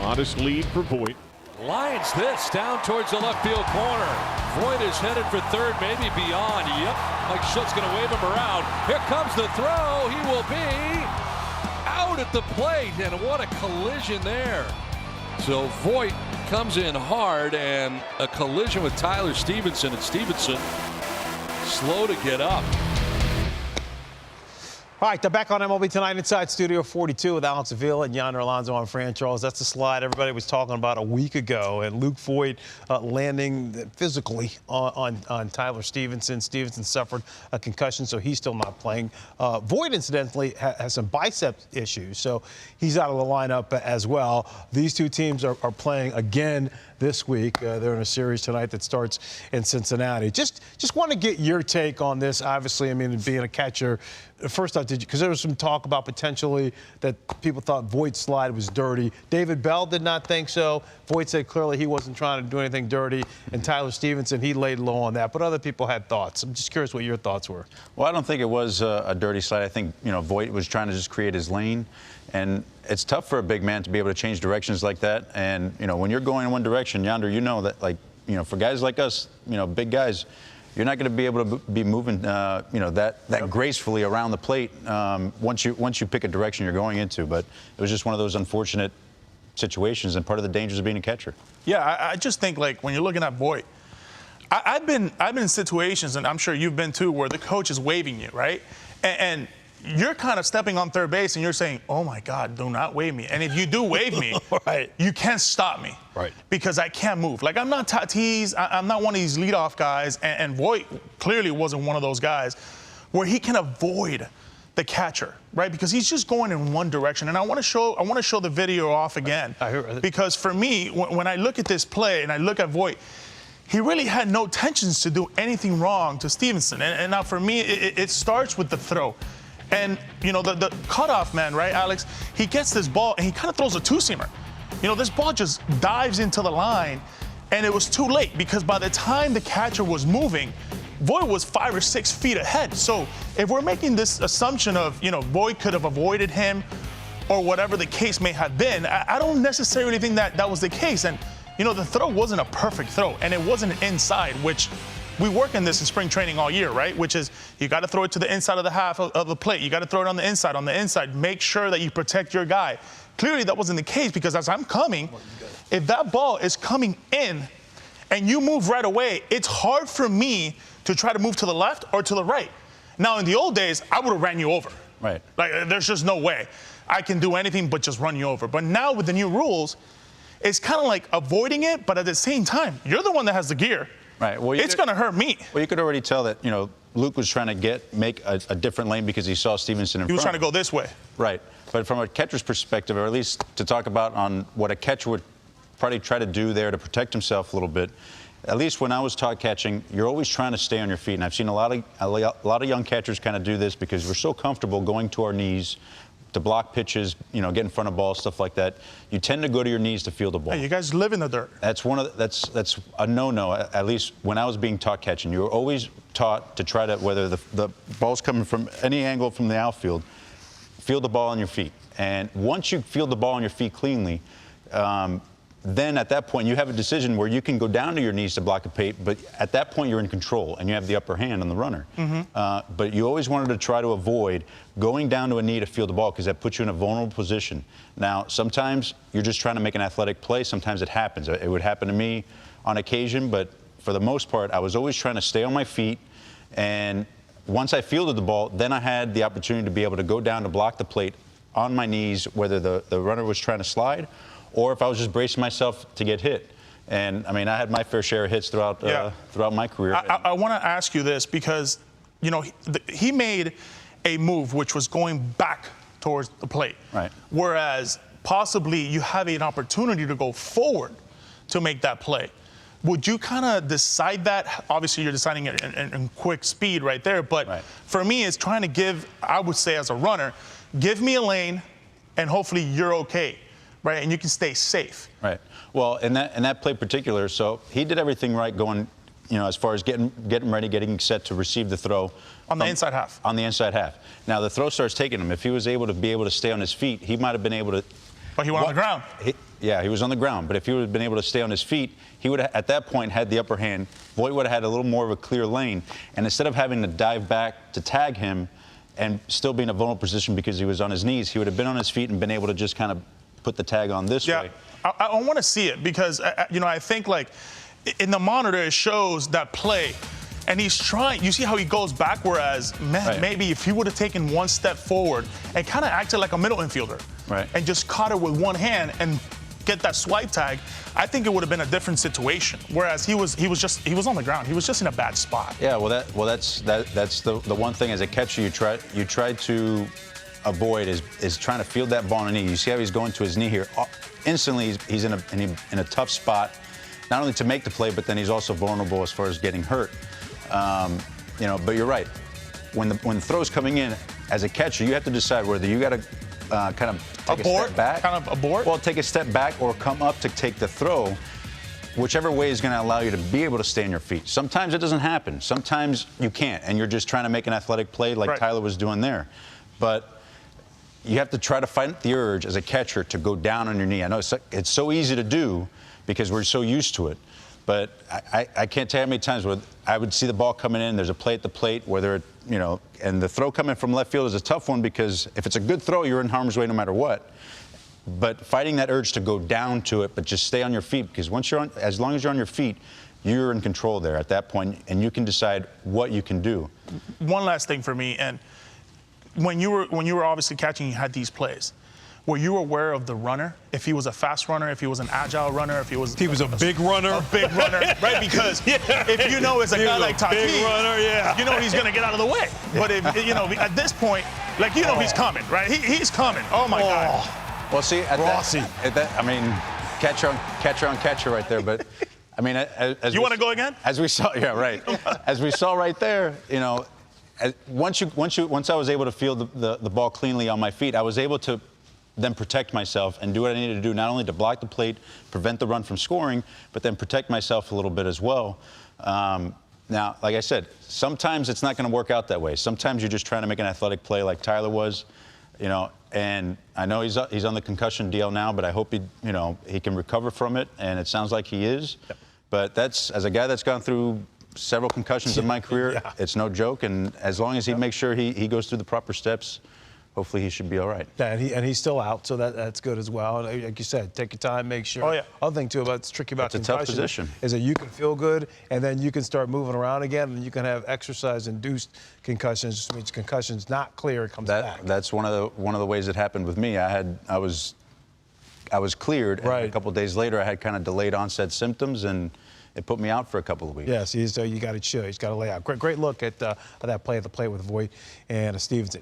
Modest lead for Voit. Lines this down towards the left field corner. Voit is headed for third, maybe beyond. Yep, Mike Schultz going to wave him around. Here comes the throw. He will be out at the plate, and what a collision there. So Voit comes in hard, and a collision with Tyler Stephenson, and Stephenson slow to get up. All right, they're back on MLB Tonight inside Studio 42 with Alex Avila and Yonder Alonso on Fran Charles. That's the slide everybody was talking about a week ago, and Luke Voit landing physically on Tyler Stephenson. Stephenson suffered a concussion, so he's still not playing. Voit, incidentally, has some bicep issues, so he's out of the lineup as well. These two teams are playing again this week. They're in a series tonight that starts in Cincinnati. Just want to get your take on this. Obviously, I mean, being a catcher, first off, because there was some talk about potentially that people thought Voit's slide was dirty. David Bell did not think so. Voit said clearly he wasn't trying to do anything dirty. And Tyler Stephenson, he laid low on that. But other people had thoughts. I'm just curious what your thoughts were. Well, I don't think it was a dirty slide. I think, Voit was trying to just create his lane. And it's tough for a big man to be able to change directions like that. And, when you're going in one direction, Yonder, that, for guys like us, big guys, you're not going to be able to be moving, that gracefully around the plate once you pick a direction you're going into. But it was just one of those unfortunate situations and part of the dangers of being a catcher. Yeah, I just think, when you're looking at Voit, I've been in situations, and I'm sure you've been too, where the coach is waving you, right? And you're kind of stepping on third base and you're saying, oh my God, do not wave me. And if you do wave me, right, you can't stop me. Right. Because I can't move. I'm not Tatis, I'm not one of these leadoff guys, and Voit clearly wasn't one of those guys where he can avoid the catcher, right? Because he's just going in one direction. And I want to show the video off again. Because for me, when I look at this play and I look at Voit, he really had no intentions to do anything wrong to Stephenson. And now for me, it starts with the throw. And, the cutoff man, right, Alex, he gets this ball and he kind of throws a two-seamer. This ball just dives into the line, and it was too late because by the time the catcher was moving, Voit was 5 or 6 feet ahead. So if we're making this assumption of, Voit could have avoided him or whatever the case may have been, I don't necessarily think that was the case. And, the throw wasn't a perfect throw, and it wasn't inside, which we work in this in spring training all year, right? Which is you got to throw it to the inside of the half of the plate. You got to throw it on the inside. Make sure that you protect your guy. Clearly, that wasn't the case because as I'm coming, if that ball is coming in and you move right away, it's hard for me to try to move to the left or to the right. Now, in the old days, I would have ran you over. Right. There's just no way I can do anything but just run you over. But now with the new rules, it's kind of like avoiding it, but at the same time, you're the one that has the gear. Right. Well, it's going to hurt me. Well, you could already tell that, Luke was trying to make a different lane because he saw Stephenson in front. He was trying to go this way. Right. But from a catcher's perspective, or at least to talk about on what a catcher would probably try to do there to protect himself a little bit, at least when I was taught catching, you're always trying to stay on your feet. And I've seen a lot of young catchers kind of do this because we're so comfortable going to our knees to block pitches, get in front of balls, stuff like that. You tend to go to your knees to field the ball. Hey, you guys live in the dirt. That's that's a no-no, at least when I was being taught catching. You were always taught to try to, whether the ball's coming from any angle from the outfield, field the ball on your feet. And once you field the ball on your feet cleanly, then at that point you have a decision where you can go down to your knees to block a plate, but at that point you're in control and you have the upper hand on the runner. But you always wanted to try to avoid going down to a knee to field the ball because that puts you in a vulnerable position. Now, sometimes you're just trying to make an athletic play. Sometimes it happens. It would happen to me on occasion, but for the most part, I was always trying to stay on my feet. And once I fielded the ball, then I had the opportunity to be able to go down to block the plate on my knees, whether the runner was trying to slide or if I was just bracing myself to get hit. And, I had my fair share of hits throughout my career. I want to ask you this because, he made a move which was going back towards the plate. Right. Whereas possibly you have an opportunity to go forward to make that play. Would you kind of decide that? Obviously, you're deciding it in quick speed right there. But for me, it's trying to give, I would say as a runner, give me a lane and hopefully you're okay. Right, and you can stay safe. Right. Well, in that play particular, so he did everything right going, as far as getting ready, getting set to receive the throw. On the inside half. On the inside half. Now, the throw starts taking him. If he was able to stay on his feet, he might have been able to But he went on the ground. Yeah, he was on the ground. But if he would have been able to stay on his feet, he would have, at that point, had the upper hand. Voit would have had a little more of a clear lane. And instead of having to dive back to tag him and still be in a vulnerable position because he was on his knees, he would have been on his feet and been able to just kind of put the tag on this way. I want to see it because, I think, like, in the monitor, it shows that play. And he's trying. You see how he goes back, whereas, man, maybe if he would have taken one step forward and kind of acted like a middle infielder and just caught it with one hand and get that swipe tag, I think it would have been a different situation. Whereas he was on the ground. He was just in a bad spot. Yeah, that's the one thing as a catcher you try to avoid is trying to field that ball on the knee. You see how he's going to his knee here. Instantly, he's in a tough spot, not only to make the play, but then he's also vulnerable as far as getting hurt. But you're right. When the throw's coming in, as a catcher, you have to decide whether you got to kind of take a step back. Kind of abort? Well, take a step back or come up to take the throw. Whichever way is going to allow you to be able to stay on your feet. Sometimes it doesn't happen. Sometimes you can't, and you're just trying to make an athletic play like Tyler was doing there. But you have to try to fight the urge as a catcher to go down on your knee. I know it's so easy to do because we're so used to it. But I can't tell you how many times where I would see the ball coming in, there's a play at the plate, and the throw coming from left field is a tough one because if it's a good throw, you're in harm's way no matter what. But fighting that urge to go down to it, but just stay on your feet, because as long as you're on your feet, you're in control there at that point, and you can decide what you can do. One last thing for me, and when you were obviously catching, you had these plays. Were you aware of the runner? If he was a fast runner, if he was an agile runner, if he was a big runner? A big runner, right? Because if you know it's a guy like Tatis, big runner, you know he's going to get out of the way. But if at this point, he's coming, right? He's coming. Oh, my God. Well, see, Rossi. Catcher on catcher right there. But, I mean, as you want to go again? As we saw, yeah, right. As we saw right there, once I was able to field the ball cleanly on my feet, I was able to then protect myself and do what I needed to do, not only to block the plate, prevent the run from scoring, but then protect myself a little bit as well. Now, like I said, sometimes it's not going to work out that way. Sometimes you're just trying to make an athletic play like Tyler was, and I know he's on the concussion deal now, but I hope he can recover from it, and it sounds like he is. Yep. But as a guy that's gone through several concussions in my career, it's no joke, and as long as he makes sure he goes through the proper steps, hopefully he should be all right. Yeah, and he's still out, so that's good as well. Like you said, take your time, make sure. Oh, yeah. Other thing, too, it's tricky about concussion. It's a tough position. Is that you can feel good, and then you can start moving around again, and you can have exercise-induced concussions, which means concussion's not clear, it comes back. That's one of the ways it happened with me. I was cleared, and a couple of days later I had kind of delayed onset symptoms, and it put me out for a couple of weeks. Yes, so you got to chill. He's got to lay out. Great look at that play with Voit and Stephenson.